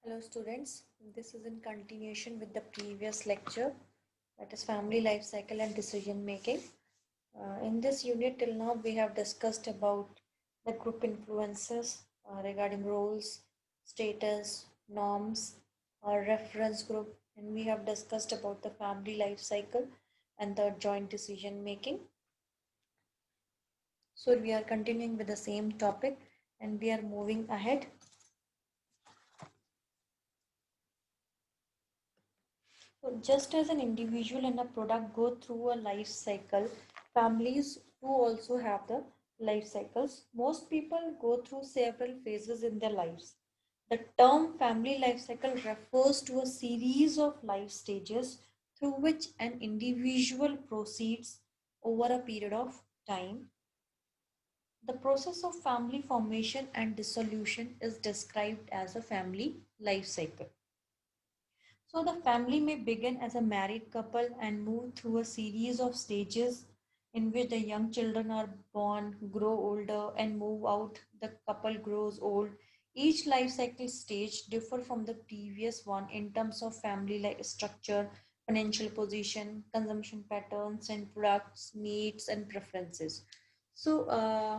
Hello students, this is in continuation with the previous lecture, that is family life cycle and decision making. In this unit till now we have discussed about the group influences regarding roles, status, norms, reference group, and we have discussed about the family life cycle and the joint decision making. So we are continuing with the same topic and we are moving ahead. So just as an individual and a product go through a life cycle, families too also have the life cycles. Most people go through several phases in their lives. The term family life cycle refers to a series of life stages through which an individual proceeds over a period of time. The process of family formation and dissolution is described as a family life cycle. So the family may begin as a married couple and move through a series of stages in which the young children are born, grow older, and move out. The couple grows old. Each life cycle stage differ from the previous one in terms of family life structure, financial position, consumption patterns, and products, needs, and preferences. So,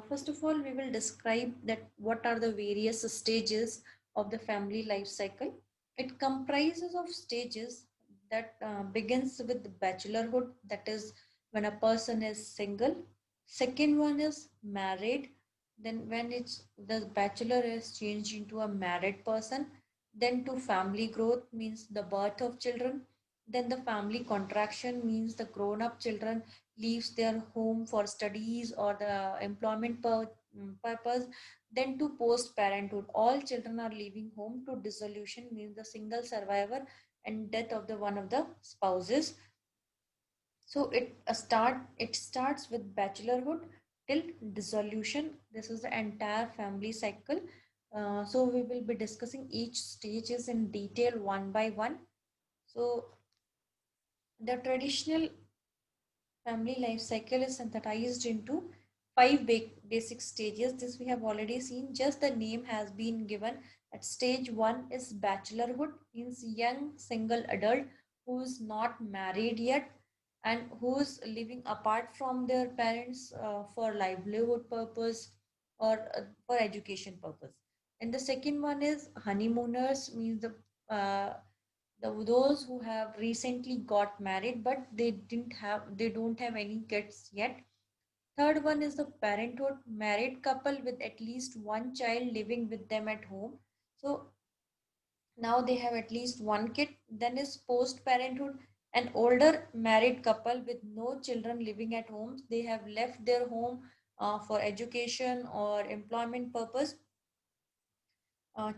first of all, we will describe that what are the various stages of the family life cycle. It comprises of stages that begins with bachelorhood, that is when a person is single. Second one is married. Then when it's the bachelor is changed into a married person. Then to family growth means the birth of children. Then the family contraction means the grown up children leaves their home for studies or the employment purpose. Then to post parenthood, all children are leaving home. To dissolution means the single survivor and death of the one of the spouses. So it starts with bachelorhood till dissolution. This is the entire family cycle. So we will be discussing each stages in detail one by one. So the traditional family life cycle is synthesized into five basic stages. This we have already seen. Just the name has been given. At stage one is bachelorhood, means young single adult who is not married yet and who is living apart from their parents for livelihood purpose or for education purpose. And the second one is honeymooners, means those who have recently got married but they don't have any kids yet. Third one is the parenthood, married couple with at least one child living with them at home. So now they have at least one kid. Then is post parenthood, an older married couple with no children living at home. They have left their home for education or employment purpose.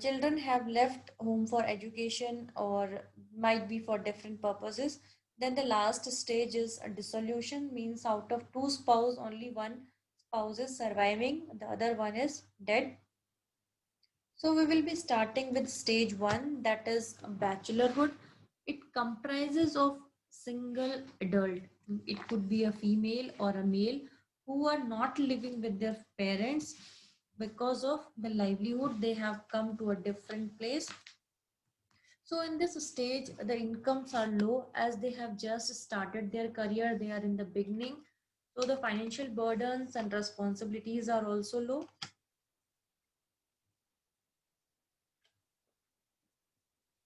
Children have left home for education or might be for different purposes. Then the last stage is a dissolution, means out of two spouse, only one spouse is surviving, the other one is dead. So we will be starting with stage one, that is bachelorhood. It comprises of single adult. It could be a female or a male who are not living with their parents because of the livelihood. They have come to a different place. So in this stage, the incomes are low as they have just started their career. They are in the beginning. So the financial burdens and responsibilities are also low.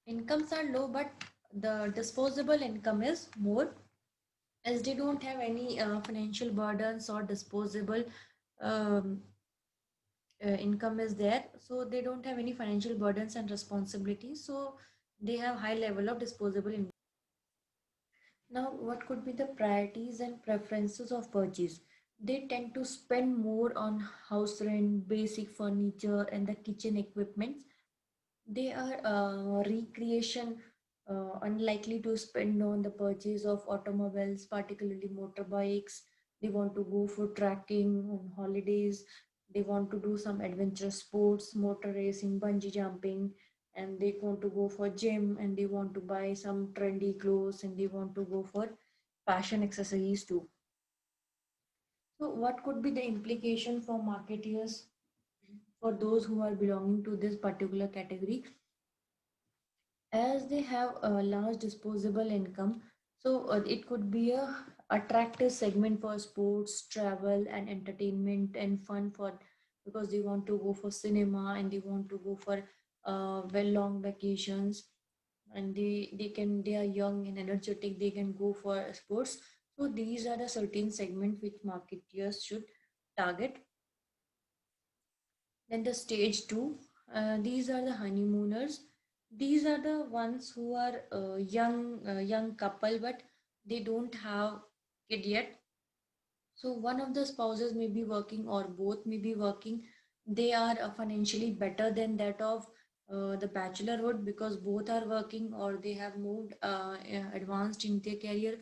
Incomes are low, but the disposable income is more as they don't have any financial burdens or disposable um, income is there. So they don't have any financial burdens and responsibilities. So they have high level of disposable income. Now, what could be the priorities and preferences of purchase? They tend to spend more on house rent, basic furniture, and the kitchen equipment. They are recreation unlikely to spend on the purchase of automobiles, particularly motorbikes. They want to go for trekking on holidays. They want to do some adventurous sports, motor racing, bungee jumping, and they want to go for gym and they want to buy some trendy clothes and they want to go for fashion accessories too. So, what could be the implication for marketeers for those who are belonging to this particular category? as they have a large disposable income. So it could be a attractive segment for sports, travel, and entertainment and fun for, because they want to go for cinema and they want to go for well long vacations, and they are young and energetic, they can go for sports. So these are the certain segment which marketeers should target. Then the stage two, these are the honeymooners. These are the ones who are young couple, but they don't have kid yet. So one of the spouses may be working or both may be working. They are financially better than that of the bachelorhood, because both are working or they have moved advanced in their career.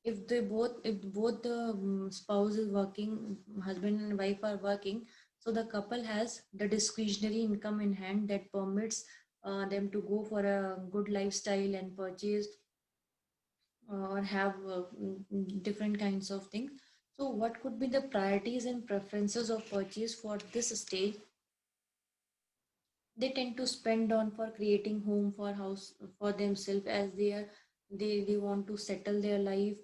If both the spouse is working, husband and wife are working, so the couple has the discretionary income in hand that permits them to go for a good lifestyle and purchase or have different kinds of things. So what could be the priorities and preferences of purchase for this stage? They tend to spend on for creating home for house for themselves, as they want to settle their life.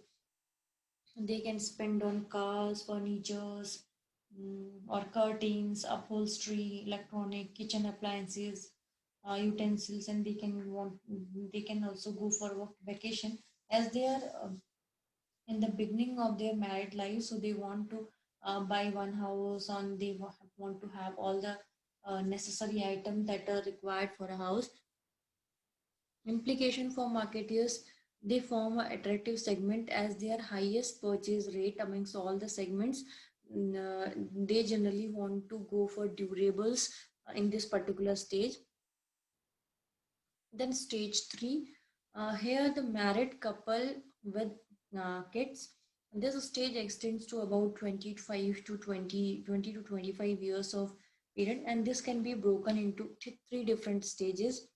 They can spend on cars, furnitures, or curtains, upholstery, electronic, kitchen appliances, utensils, and they can also go for vacation, as they are in the beginning of their married life. So they want to buy one house, and they want to have all the necessary items that are required for a house. Implication for marketeers, they form an attractive segment as their highest purchase rate amongst all the segments. They generally want to go for durables in this particular stage. Then stage three, here the married couple with kids. This stage extends to about 25 to 20 to 25 years of period, and this can be broken into three different stages.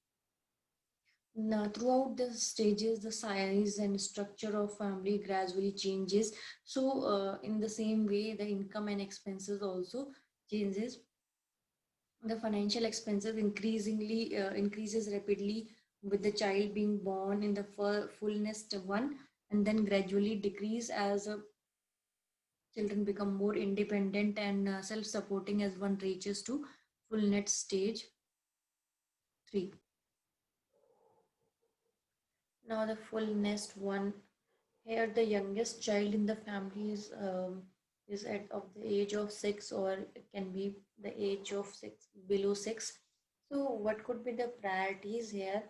Now, throughout the stages, the size and structure of family gradually changes. So, in the same way, the income and expenses also changes. The financial expenses increasingly increases rapidly with the child being born in the fullness one, and then gradually decrease as children become more independent and self-supporting as one reaches to fullness stage 3. Now the fullness one. Here, the youngest child in the family is at of the age of 6, or it can be the age of 6, below 6. So, what could be the priorities here?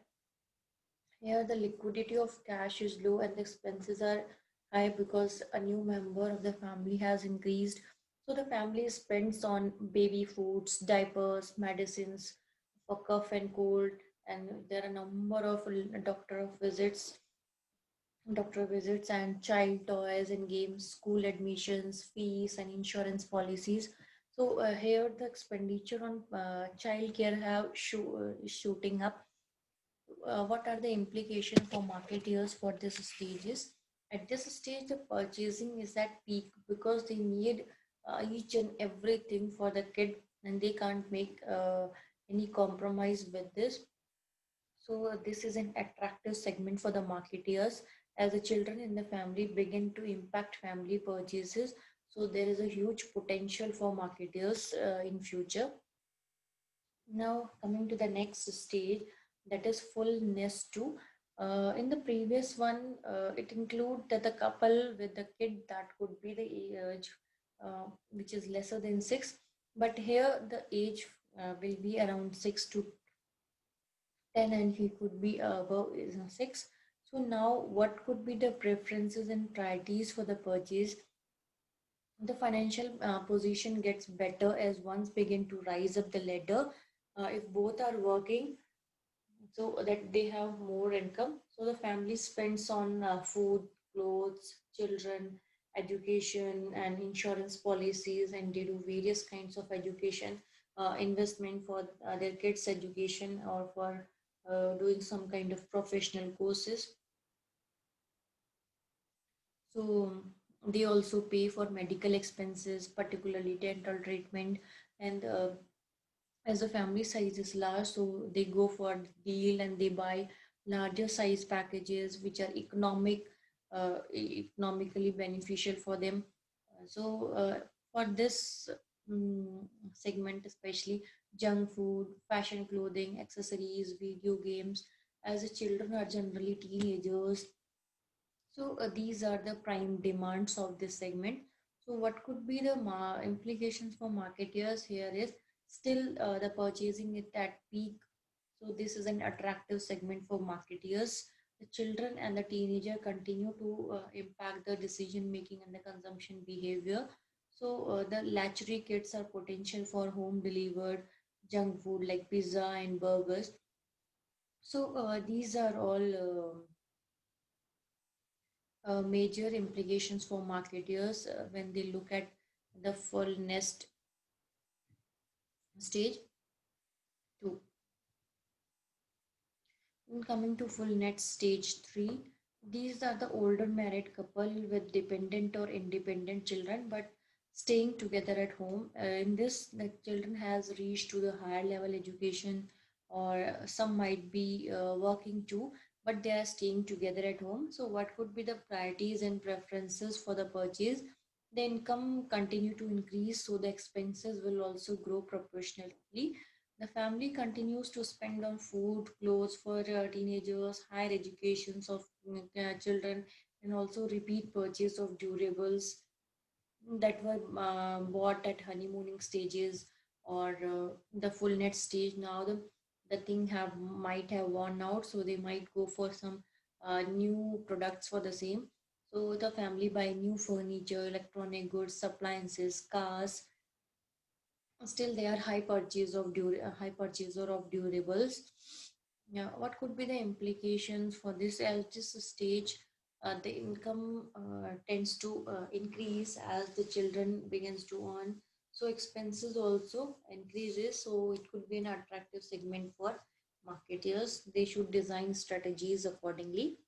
Here, the liquidity of cash is low and the expenses are high because a new member of the family has increased. So, the family spends on baby foods, diapers, medicines for cough and cold, and there are a number of doctor visits and child toys and games, school admissions, fees, and insurance policies. So here the expenditure on child care have shooting up. What are the implications for marketeers for this stages? At this stage, the purchasing is at peak because they need each and everything for the kid, and they can't make any compromise with this. So this is an attractive segment for the marketeers as the children in the family begin to impact family purchases. So there is a huge potential for marketeers in future. Now coming to the next stage, that is full nest two. In the previous one, it include that the couple with the kid that could be the age which is lesser than 6, but here the age will be around 6 to 10, and he could be above is a 6. So now what could be the preferences and priorities for the purchase? The financial position gets better as ones begin to rise up the ladder. If both are working, so that they have more income, so the family spends on food, clothes, children, education, and insurance policies, and they do various kinds of education investment for their kids education, or for doing some kind of professional courses. So they also pay for medical expenses, particularly dental treatment, and as the family size is large, so they go for deal and they buy larger size packages which are economically beneficial for them. For this segment, especially junk food, fashion clothing, accessories, video games, as the children are generally teenagers, so these are the prime demands of this segment. So what could be the implications for marketeers here is still the purchasing it at peak. So this is an attractive segment for marketeers. The children and the teenager continue to impact the decision making and the consumption behavior. So the latchery kits are potential for home delivered junk food like pizza and burgers. So these are all major implications for marketers when they look at the full nest stage. Two. And coming to full net stage 3, these are the older married couple with dependent or independent children but staying together at home. In this, the children has reached to the higher level education, or some might be working too, but they are staying together at home. So what could be the priorities and preferences for the purchase? The income continue to increase, so the expenses will also grow proportionally. The family continues to spend on food, clothes for teenagers, higher educations of children, and also repeat purchase of durables that were bought at honeymooning stages or the full net stage. Now the thing have might have worn out, so they might go for some new products for the same. So the family buy new furniture, electronic goods, appliances, cars. Still they are high purchaser of durables. Yeah, what could be the implications for this at this stage? The income tends to increase as the children begins to earn, so expenses also increases, so it could be an attractive segment for marketers. They should design strategies accordingly.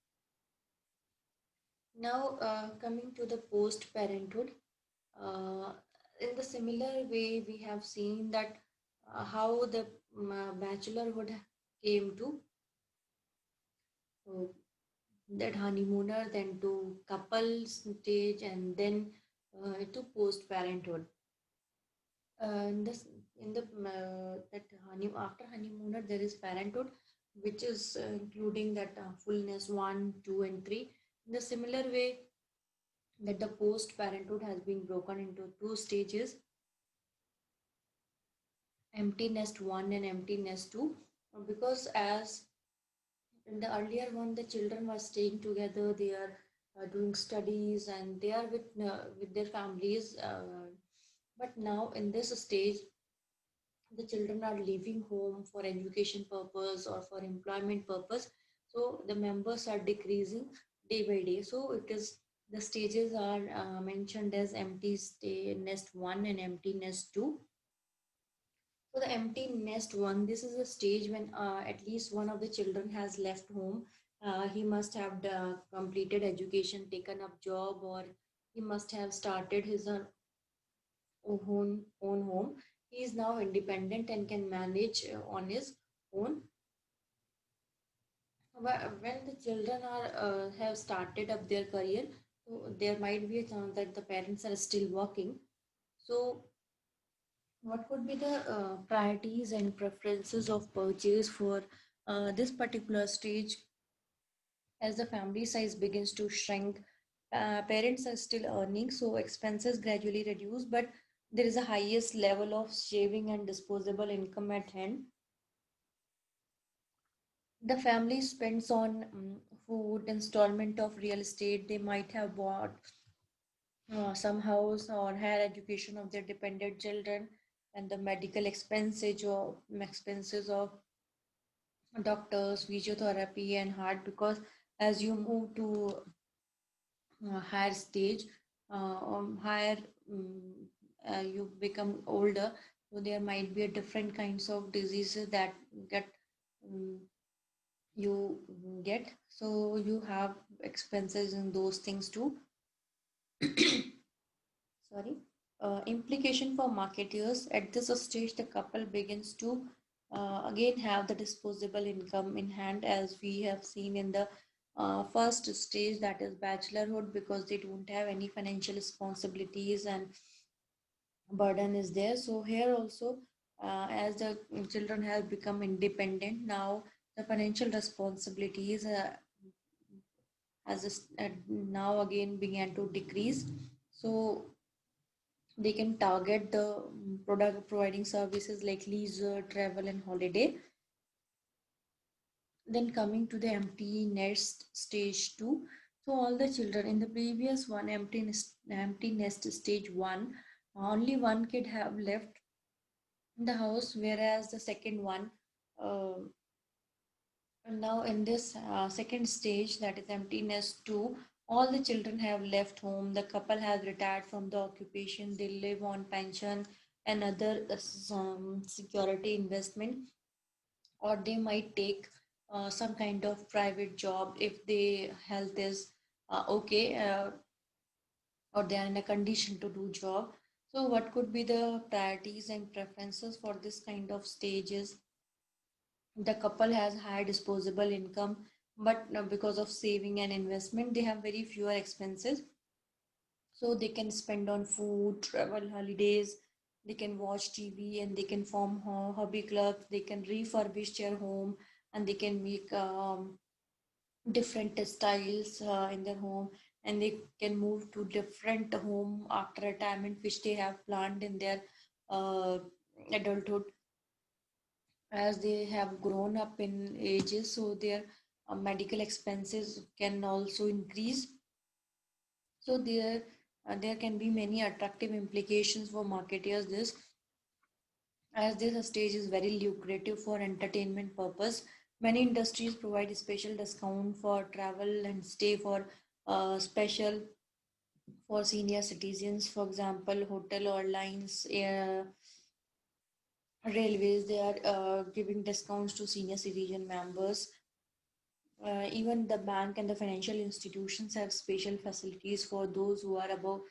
Now coming to the post parenthood, uh, in the similar way, we have seen that how the bachelorhood came to uh, that honeymooner, then to couple stage, and then to post parenthood. In this, in the that honey after honeymooner, there is parenthood, which is including that fullness 1, 2, and 3. In the similar way, that the post parenthood has been broken into two stages: empty nest 1 and empty nest 2, because as in the earlier one the children were staying together, they are doing studies and they are with their families, but now in this stage the children are leaving home for education purpose or for employment purpose, so the members are decreasing day by day. So it is, the stages are mentioned as empty stay nest 1 and empty nest 2. So the empty nest one, this is a stage when at least one of the children has left home. He must have completed education, taken up job, or he must have started his own home. He is now independent and can manage on his own. When the children are have started up their career, so there might be a chance that the parents are still working. So what could be the priorities and preferences of purchase for this particular stage? As the family size begins to shrink, parents are still earning, so expenses gradually reduce, but there is a highest level of saving and disposable income at hand. The family spends on food, installment of real estate. They might have bought some house or higher education of their dependent children, and the medical expenses of doctors, physiotherapy, and heart, because as you move to higher stage, higher, um, you become older, so there might be a different kinds of diseases that get um, you get. So you have expenses in those things too. Sorry. Implication for marketeers at this stage, the couple begins to again have the disposable income in hand, as we have seen in the first stage, that is bachelorhood, because they don't have any financial responsibilities and burden is there. So here also, as the children have become independent, now the financial responsibilities now again began to decrease. So they can target the product providing services like leisure, travel, and holiday. Then coming to the empty nest stage two. So all the children in the previous one, empty nest stage one, only one kid have left in the house, whereas the second one, uh, now in this second stage, that is empty nest two, all the children have left home. The couple has retired from the occupation. They live on pension and other some security investment, or they might take some kind of private job if the health is okay, or they are in a condition to do job. So what could be the priorities and preferences for this kind of stages? The couple has high disposable income, but because of saving and investment, they have very fewer expenses. So they can spend on food, travel, holidays, they can watch TV, and they can form hobby clubs, they can refurbish their home, and they can make different styles in their home, and they can move to different home after retirement, which they have planned in their uh, adulthood, as they have grown up in ages. So their medical expenses can also increase. So there can be many attractive implications for marketers this, as this stage is very lucrative for entertainment purpose. Many industries provide special discount for travel and stay for special for senior citizens. For example, hotel, airlines, railways, they are giving discounts to senior citizen members. Even the bank and the financial institutions have special facilities for those who are above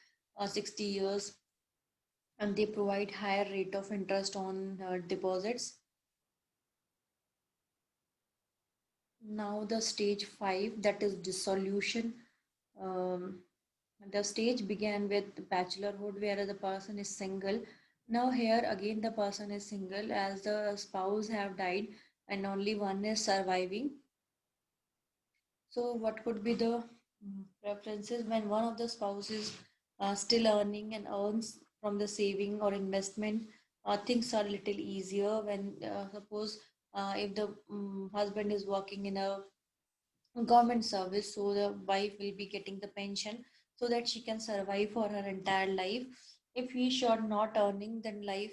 60 years, and they provide higher rate of interest on deposits. Now the stage 5, that is dissolution. Um, the stage began with bachelorhood, where the person is single. Now here again the person is single, as the spouse have died and only one is surviving. So what could be the preferences when one of the spouses still earning and earns from the saving or investment? Things are a little easier when suppose if the husband is working in a government service, so the wife will be getting the pension so that she can survive for her entire life. If he should not earning, then life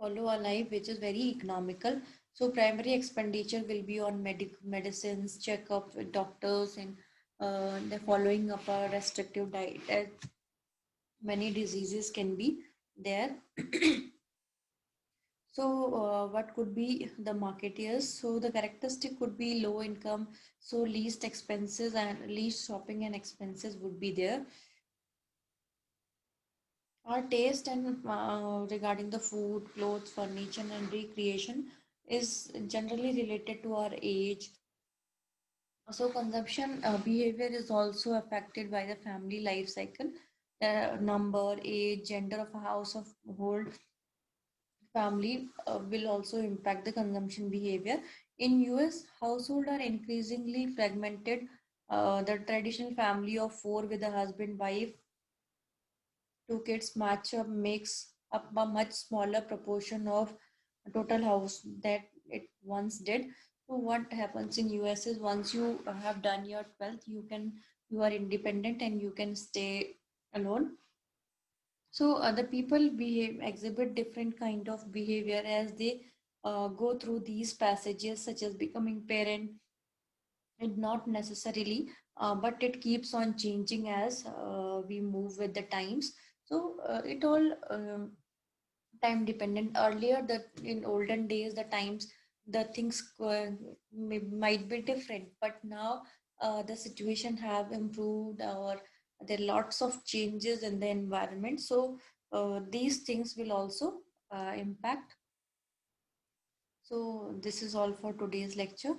follow a life which is very economical. So primary expenditure will be on medicines, checkup with doctors, and the following up a restrictive diet, as many diseases can be there. So, what could be the marketeers? So, the characteristic could be low income, so least expenses and least shopping and expenses would be there. Our taste and regarding the food, clothes, furniture, and recreation is generally related to our age. So, consumption behavior is also affected by the family life cycle, the number, age, gender of a household family will also impact the consumption behavior. In US, households are increasingly fragmented. The traditional family of four with a husband, wife, two kids matchup makes up a much smaller proportion of total house that it once did. So what happens in US is once you have done your 12th, you are independent and you can stay alone. So other people behave exhibit different kind of behavior as they go through these passages, such as becoming parent, and not necessarily, but it keeps on changing as we move with the times. So it all time dependent. Earlier, that in olden days, the times, the things might be different, but now the situation have improved, or there are lots of changes in the environment. So these things will also impact. So this is all for today's lecture.